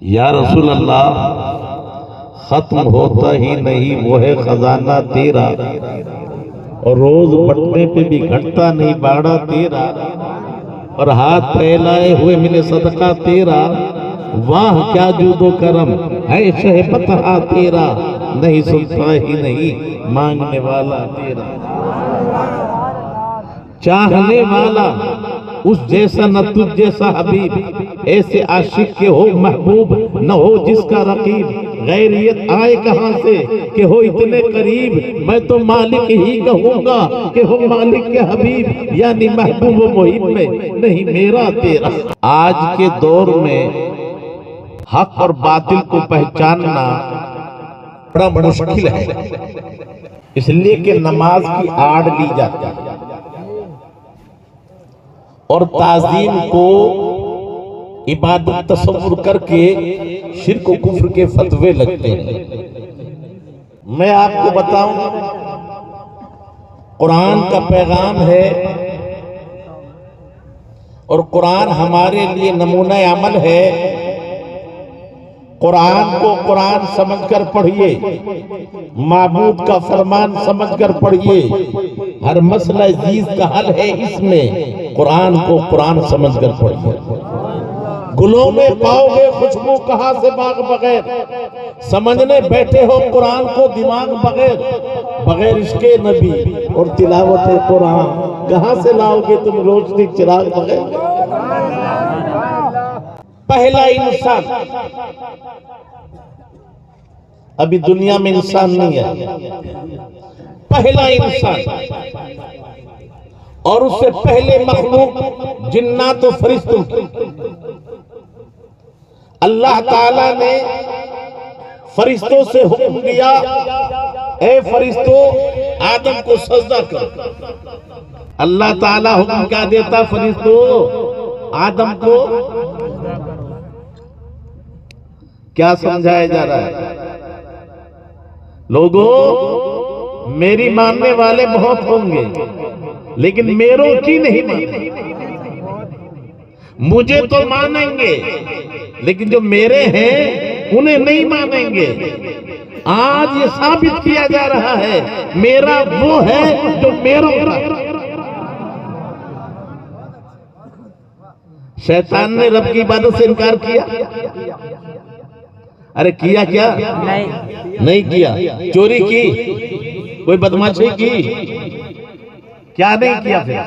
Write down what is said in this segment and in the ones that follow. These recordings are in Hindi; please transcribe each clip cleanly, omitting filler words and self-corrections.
या रसूल अल्लाह, खत्म होता ही नहीं वो है खजाना तेरा, और रोज बटने पे भी घटता नहीं बाड़ा तेरा, और हाथ फैलाए हुए मिले सदका तेरा। वाह क्या जूदो करम है शहबत हा तेरा, नहीं सुनता ही नहीं मांगने वाला तेरा। चाहने वाला उस जैसा न तुझ जैसा हबीब, ऐसे आशिक के हो महबूब न हो जिसका रकीब। गैरियत आए कहां से कि हो इतने करीब, मैं तो मालिक ही कहूंगा कि हो मालिक के हबीब, यानी महबूब मुहिब में नहीं मेरा तेरा। आज के दौर में हक और बातिल को पहचानना बड़ा मुश्किल है, इसलिए कि नमाज की आड़ ली जाती है और ताजीम को इबादत तस्वुर करके शिर्क और कुफ्र के फतवे लगते हैं। मैं आपको बताऊं, कुरान का पैगाम है और कुरान हमारे लिए नमूना अमल है। कुरान को कुरान समझकर पढ़िए, माबूद का फरमान समझकर पढ़िए। हर मसला जीज का हल है इसमें, कुरान को कुरान समझकर पढ़िए। गुलों में पाओगे खुशबू कहां से बाग बगैर, समझने बैठे हो कुरान को दिमाग बगैर। बगैर इश्के नबी और तिलावत कुरान कहां से लाओगे तुम रोशनी चिराग बगैर। पहला इंसान, अभी दुनिया में इंसान नहीं है, पहला इंसान, और उससे पहले मखलूक जिन्नात और फरिश्तों की। अल्लाह ताला ने फरिश्तों से हुक्म दिया, ए फरिश्तों आदम को सजदा करो। अल्लाह ताला हुक्म क्या देता फरिश्तों आदम को? क्या समझाया जा रहा है? लोगों, मेरी मानने वाले बहुत होंगे लेकिन मेरों की नहीं मानेंगे। मुझे तो मानेंगे लेकिन जो मेरे हैं उन्हें नहीं मानेंगे। आज ये साबित किया जा रहा है मेरा वो है जो मेरों का। शैतान ने रब की इबादत से इनकार किया। अरे किया क्या? नहीं किया। चोरी की, कोई बदमाशी की, क्या नहीं किया? फिर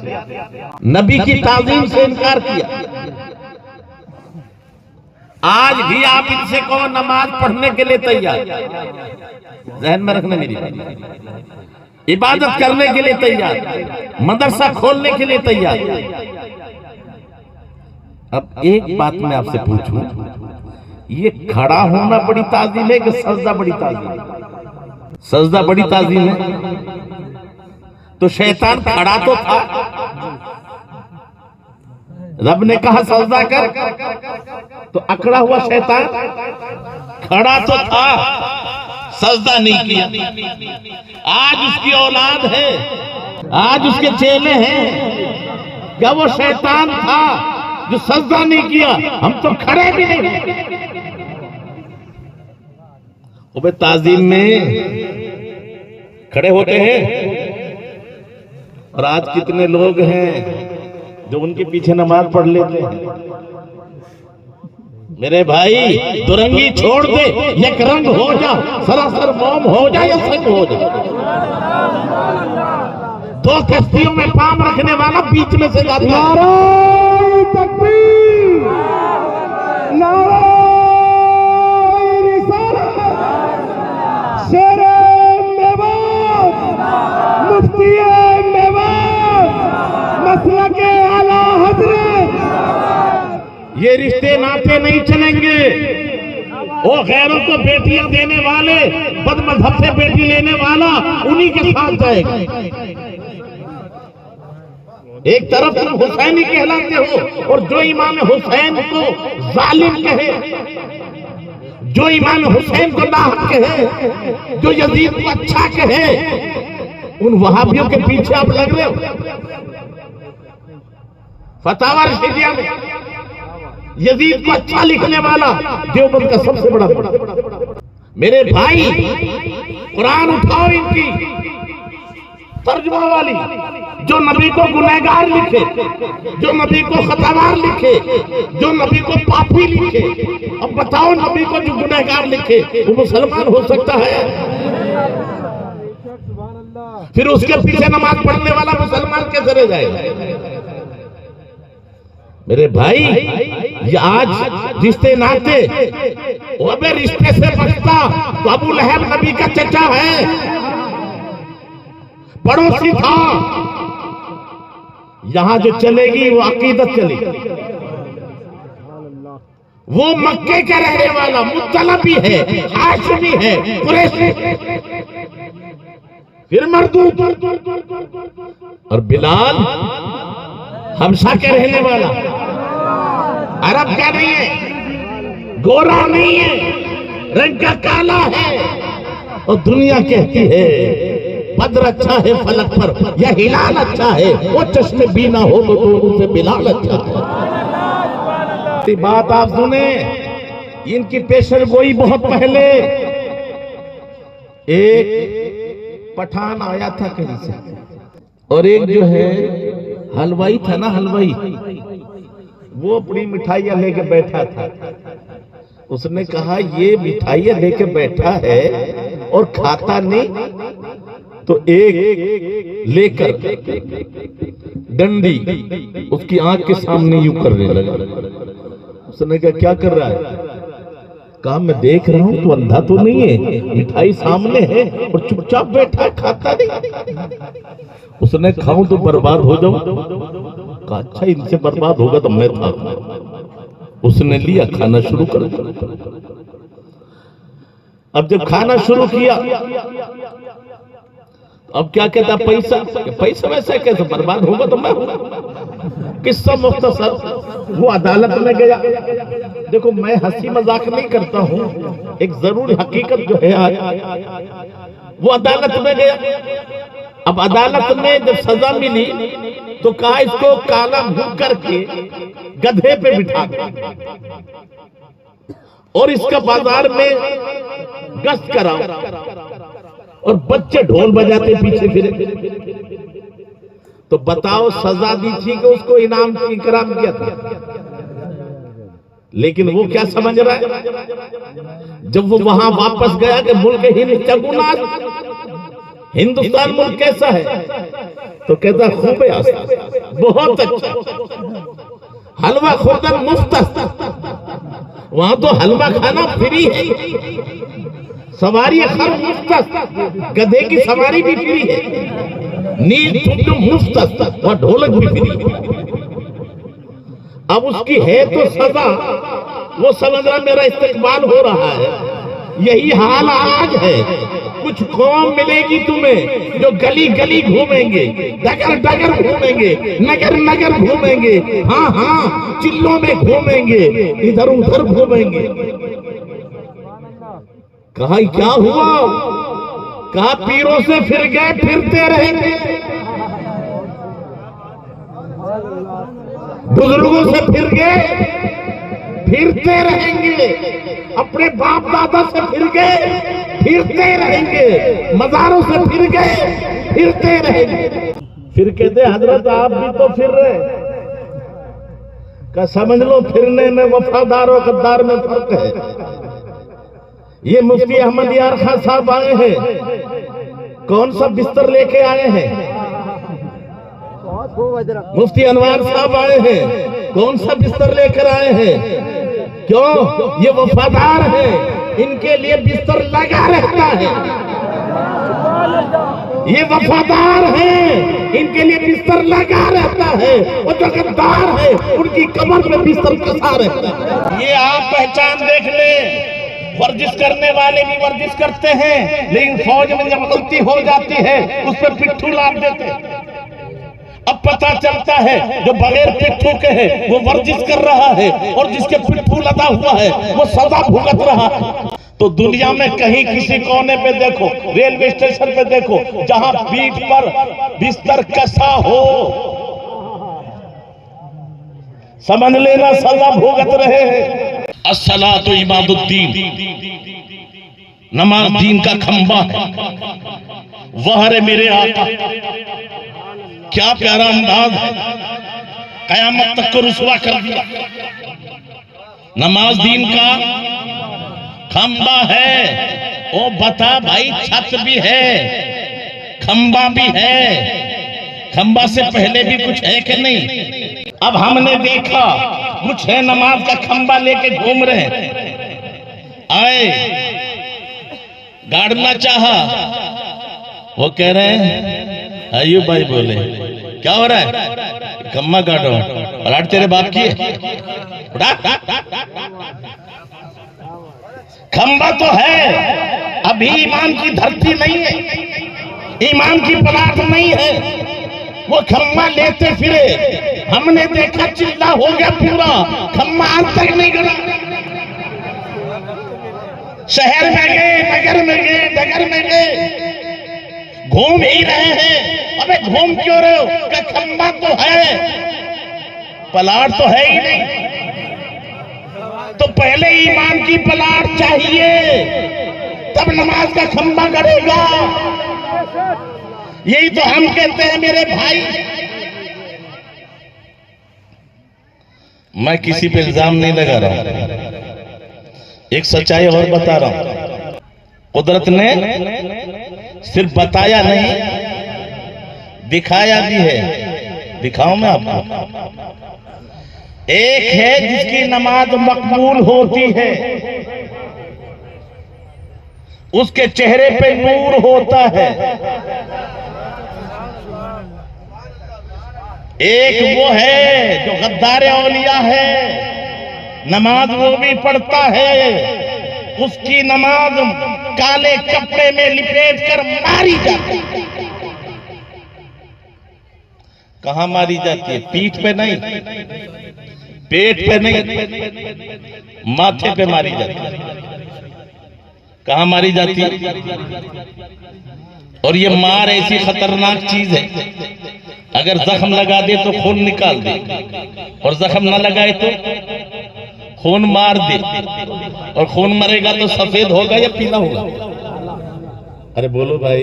नबी की ताजीम से इनकार किया। आज भी आप इनसे कहो नमाज पढ़ने के लिए तैयार, ज़हन में रखना मेरी बात, इबादत करने के लिए तैयार, मदरसा खोलने के लिए तैयार। अब एक बात मैं आपसे पूछूं, ये खड़ा होना बड़ी ताजीम है कि सजदा बड़ी ताजीम है? सजदा बड़ी ताजीम है। तो शैतान खड़ा तो था, रब ने कहा सजदा कर, तो अकड़ा हुआ शैतान खड़ा तो था, सजदा नहीं किया। आज उसकी औलाद है, आज उसके चेले हैं। क्या वो शैतान था जो सजदा नहीं किया? हम तो खड़े भी नहीं। वो ताजीम में खड़े होते हैं। और आज कितने लोग हैं जो उनके पीछे नमाज पढ़ लेते हैं। मेरे भाई, दुरंगी छोड़ दे, एक रंग हो जा, सरासर मोम हो जा या संग हो जा। दो कश्तियों में पाम रखने वाला बीच में से जाता है। नारे तकबीर, नारे रिसालत, शेरे मेवात, मुफ्तिए मेवात, मसलके आला हज़रत। ये रिश्ते नाते नहीं चलेंगे। वो गैरों को बेटियां देने वाले, बदमज़हब से बेटी लेने वाला उन्हीं के साथ जाएगा। एक तरफ तुम हुसैनी कहलाते हो और जो इमाम हुसैन को जालिम कहे, जो इमाम हुसैन को नाहक कहे, जो यजीद को अच्छा कहे, उन वहाबियों के पीछे आप लग रहे हो। फतावा रशीदिया में यजीद को अच्छा लिखने वाला देवबंद का सबसे बड़ा। मेरे भाई कुरान उठाओ, इनकी तर्जुमा वाली, जो नबी को गुनहगार लिखे, जो नबी को खतावार लिखे, जो नबी को पापी लिखे। अब बताओ, नबी को जो गुनहगार लिखे वो मुसलमान हो सकता है? फिर उसके पीछे नमाज पढ़ने वाला मुसलमान कैसे रह जाएगा? मेरे भाई, ये आज रिश्ते नाते, अबे रिश्ते से बचता तो अबू लहब नबी का चचा है, पड़ोसी था। यहां जो चलेगी वो अकीदत चलेगी। वो मक्के का रहने वाला मुत्तलबी है, हाशमी है, कुरैशी, फिर मरदूद। और बिलाल हमशा के रहने वाला, अरब का नहीं है, गोरा नहीं है, रंग का काला है। और दुनिया कहती है बद्र अच्छा है फलक पर, या हिलाल अच्छा है, वो चश्मे बीना हो तो उनसे बिलाल अच्छा है। बात आप सुने, इनकी पेशर गोई बहुत पहले। एक पठान आया था कहीं से, और एक जो है हलवाई था ना, हलवाई, वो अपनी मिठाइयां लेके बैठा था। उसने कहा ये मिठाइयां लेके बैठा है और खाता नहीं, तो एक लेकर डंडी उसकी आंख के सामने यूं करने लगा। उसने कहा क्या कर रहा है? कहा मैं देख रहा हूं, तू अंधा तो नहीं है, मिठाई सामने है और चुपचाप बैठा है, खाता नहीं। उसने खाऊं तो बर्बाद हो जाऊं। कहा अच्छा, इनसे बर्बाद होगा तो मैं था। उसने लिया, खाना शुरू कर दिया। अब जब खाना शुरू किया, अब क्या कहता, पैसा, पैसा वैसा कैसे बर्बाद होगा तो मैं हूं। किस्सा मुख्तसर, वो अदालत में गया। देखो मैं हंसी मजाक नहीं करता हूं, एक जरूर हकीकत जो है आज। वो अदालत में गया। अब अदालत में जब सजा मिली तो कहा इसको काला मुंह करके गधे पे बिठा और इसका बाजार में गश्त कराओ, और बच्चे ढोल बजाते पीछे फिरे। तो बताओ, सजा दी थी कि उसको इनाम की इकराम किया था? लेकिन वो क्या समझ रहा है, जब वो वहां वापस गया कि मुल्क हिंद चगुना, हिंदुस्तान मुल्क कैसा है, तो कहता खूब है, बहुत अच्छा, हलवा खुर्दन मुफ्त। वहां तो हलवा खाना फ्री है, सवारी खर मुफ्त, गधे की सवारी भी फ्री है, नींद मुफ्त, और ढोलक भी फ्री। अब उसकी है तो सजा, वो समझ रहा मेरा इस्तेकबाल हो रहा है। यही हाल आज है। कुछ कौम मिलेगी तुम्हें जो गली गली घूमेंगे, डगर डगर घूमेंगे, नगर नगर घूमेंगे, हाँ हाँ चिल्लों में घूमेंगे, इधर उधर घूमेंगे। कहा क्या हुआ? कहा पीरों से फिर गए, फिरते रहेंगे, बुजुर्गों से फिर गए, फिरते रहेंगे, अपने बाप दादा से फिर गए, फिरते रहेंगे, मजारों से फिर गए, फिरते रहेंगे। फिर कहते हजरत आप भी तो फिर रहे। का समझ लो, फिरने में वफादार और गद्दार में फर्क है। ये मुफ्ती अहमद यार खान साहब आए हैं, कौन सा बिस्तर लेके आए हैं? मुफ्ती अनवार साहब आए हैं, कौन सा बिस्तर लेकर आए हैं? क्यों? ये वफादार है, इनके लिए बिस्तर लगा रहता है। ये वफादार है, इनके लिए बिस्तर लगा रहता है, और जो गद्दार है उनकी कमर पे बिस्तर कसा रहता है। ये आप पहचान देख ले। वर्जिश करने वाले भी वर्जिश करते हैं, लेकिन फौज में जब गलती हो जाती है उस पर पिट्ठू लाद देते हैं। अब पता चलता है जो बगैर पिट्ठू के है वो वर्जिश कर रहा है, और जिसके पिट्ठू लदा हुआ है वो सजा भुगत रहा है। तो दुनिया में कहीं किसी कोने पे देखो, रेलवे स्टेशन पे देखो, जहां पीठ पर बिस्तर कसा हो, समझ लेना सजा भोगत रहे हैं। अस्सलातु इमादुद्दीन, नमाज दीन का खंबा है। वह रे मेरे आका, क्या प्यारा अंदाज है, कयामत तक को रुसवा कर दिया। नमाज दीन का खंबा है। ओ बता भाई, छत भी है, खंबा भी है, खंबा से पहले भी कुछ है कि नहीं? अब हमने देखा कुछ है, नमाज का खंबा लेके घूम रहे हैं। आए गाड़ना चाहा, वो कह रहे हैं, अयूब भाई बोले क्या हो रहा है? खंबा काटो। पलाट तेरे बाप की है, खंबा तो है, अभी ईमान की धरती नहीं है, ईमान की पलाट नहीं है। वो खम्मा लेते फिरे, हमने देखा चिल्ला हो गया पूरा, खम्मा आज तक नहीं गड़ा। शहर में गए, नगर में गए, डगर में गए, घूम ही रहे हैं। अबे घूम क्यों रहे हो? कि खम्मा तो है, पलाट तो है ही नहीं। तो पहले ईमान की पलाट चाहिए, तब नमाज का खंबा गड़ेगा। यही तो हम कहते हैं मेरे भाई। मैं किसी पे इल्जाम नहीं लगा रहा हूं, एक सच्चाई और बता रहा हूं। कुदरत ने सिर्फ बताया नहीं, दिखाया भी है। दिखाऊं मैं आपको। एक है जिसकी नमाज मकबूल होती है, उसके चेहरे पे नूर होता है। एक वो है जो गद्दार औलिया है, नमाज वो भी पढ़ता है, उसकी नमाज काले कपड़े में लिपेट कर मारी जाती है। कहां मारी जाती है? पीठ पे नहीं, पेट पे नहीं, माथे पे मारी जाती है। कहां मारी जाती है? और ये मार ऐसी खतरनाक चीज है, अगर जख्म लगा दे तो खून निकाल दे, और जख्म न लगाए तो खून मार दे। और खून मरेगा तो सफेद होगा या पीला होगा? अरे बोलो भाई।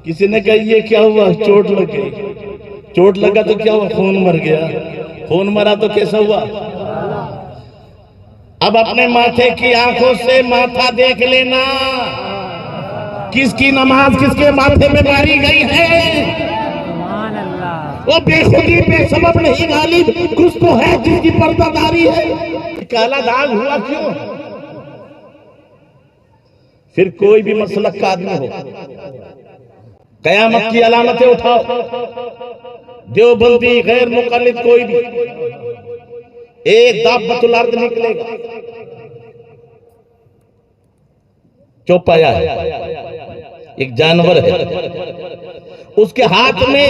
किसी ने कहा ये क्या हुआ? चोट लग गई। चोट लगा तो क्या हुआ? खून मर गया। खून मरा तो कैसा हुआ? अब अपने माथे की आंखों से माथा देख लेना, किसकी नमाज किसके माथे में मारी गई है। वो बेखुदी बेसबब नहीं गालिब, कुछ तो है जिसकी पर्दादारी है। काला दाग हुआ क्यों? फिर कोई भी मसलक का आदमी हो, कयामत की अलामतें उठाओ, देवबंदी गैर मुकल्लिद कोई भी, एक दाब्बतुल अर्द निकलेगा। चौपाया है, एक जानवर है, उसके हाथ में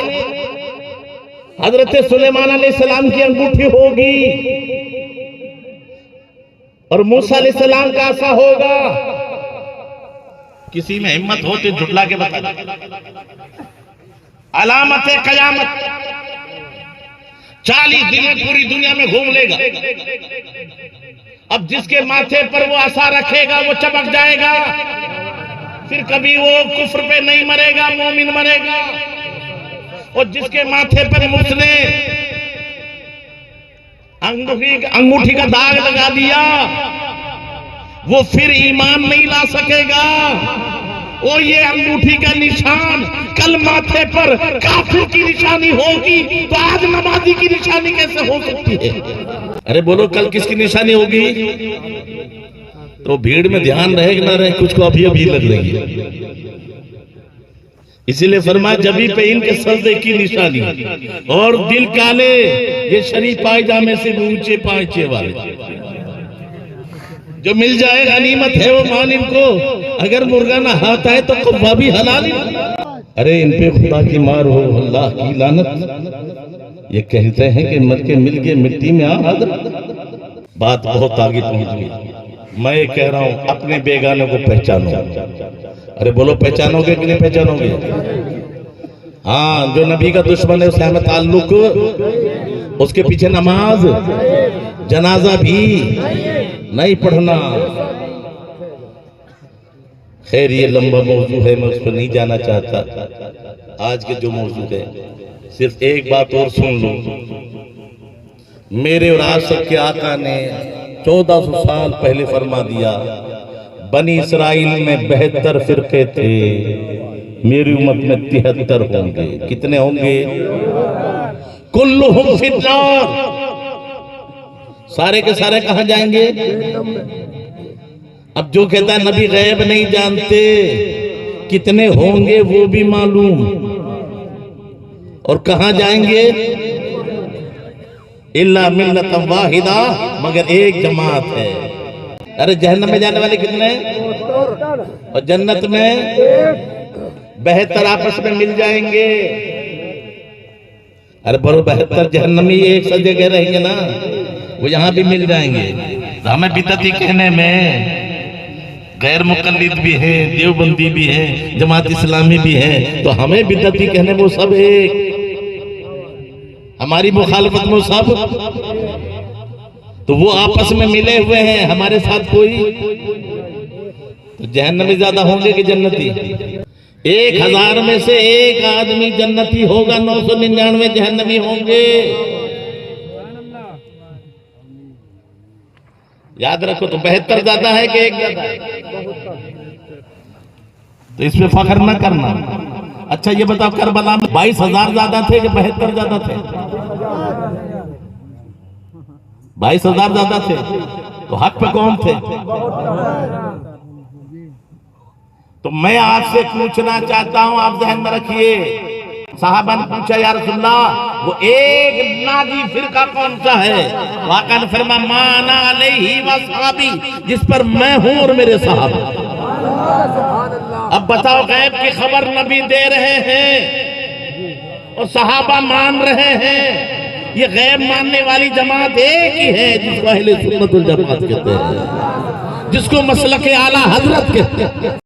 हजरत सुलेमान अलैहिस्सलाम की अंगूठी होगी और मूसा अलैहिस्सलाम का आसा होगा। किसी में हिम्मत हो तो झुटला के बता दे। अलामत कयामत 40 दिन में पूरी दुनिया में घूम लेगा। अब जिसके माथे पर वो आशा रखेगा वो चमक जाएगा। फिर कभी वो कुफ्र पे नहीं मरेगा, मोमिन मरेगा। और जिसके माथे पर मुझने अंगूठी का दाग लगा दिया, वो फिर ईमान नहीं ला सकेगा। वो ये अंगूठी का निशान कल माथे पर काफिर की निशानी होगी, तो आज नमाजी की निशानी कैसे हो सकती है? अरे बोलो, कल किसकी निशानी होगी? तो भीड़ में ध्यान रहे कि ना रहे, कुछ को अभी अभी लग रही है। इसीलिए फरमाया जबी पे इनके सजदे की निशानी, और दिल काले ये शरीफ पायजामे से भी ऊंचे पांचे वाले। जो मिल जाए गनीमत है वो मान इनको, अगर मुर्गा ना हाथ आए तो कब्बा भी हलाल। अरे इन पे खुदा की मार हो, अल्लाह की लानत। ये कहते हैं कि मर के मिल गए मिट्टी में आ। बात बहुत आगे पहुंच गई। मैं कह रहा हूं अपने बेगानों को पहचानो। अरे बोलो, पहचानोगे कि नहीं पहचानोगे? हाँ, जो नबी का दुश्मन है उससे हमें ताल्लुक उसके पीछे नमाज जनाजा भी नहीं पढ़ना। खैर ये लंबा मौजू है, मैं उस पर नहीं जाना चाहता। आज के जो मौजू है सिर्फ एक बात और सुन लो। मेरे और आप सबके आका ने 1400 साल पहले फरमा दिया, बनी इसराइल में 72 फिरके थे, मेरी उम्मत में 73 होंगे। कितने होंगे? कुल्लुहुम फिन्नार, सारे के सारे कहां जाएंगे? अब जो कहता है नबी गैब नहीं जानते, कितने होंगे वो भी मालूम, और कहां जाएंगे? इल्ला मिल्लत वाहिदा, मगर एक जमात है। अरे जहन्नम में जाने वाले कितने और जन्नत में 72 आपस में मिल जाएंगे। अरे बड़ो 72 जहन्नमी एक सा जगह रहेंगे ना, वो यहां भी मिल जाएंगे। तो हमें बिदअती कहने में गैर मुकल्लिद भी है, देवबंदी भी है, जमात इस्लामी भी है, तो हमें बिदअती कहने में वो सब एक, हमारी मुखालफत में सब, तो वो आपस में मिले हुए हैं, हमारे साथ कोई। तो जहन्नमी ज्यादा होंगे कि जन्नती? 1000 में से एक आदमी जन्नती होगा, 999 जहन्नमी होंगे। याद रखो। तो 72 ज्यादा है कि एक ज्यादा है? तो इसमें फख्र न करना। अच्छा ये बताओ, करबला में 22,000 ज्यादा थे कि 72 ज्यादा थे? 22,000 ज्यादा थे। तो हक पे कौन थे? तो मैं आपसे पूछना चाहता हूं, आप ध्यान में रखिए। साहबा ने पूछा, या रसूलल्लाह वो एक नाजी फिरका कौन सा है? वाक़ा ने फरमाया, माना अलैहि व सहाबी, जिस पर मैं हूं और मेरे सहाबा। अब बताओ, गैब की खबर नबी दे रहे हैं और सहाबा मान रहे हैं। ये गैब मानने वाली जमात एक ही है जिसको अहले सुन्नत वल जमात कहते हैं, जिसको मसलक आला हजरत कहते हैं।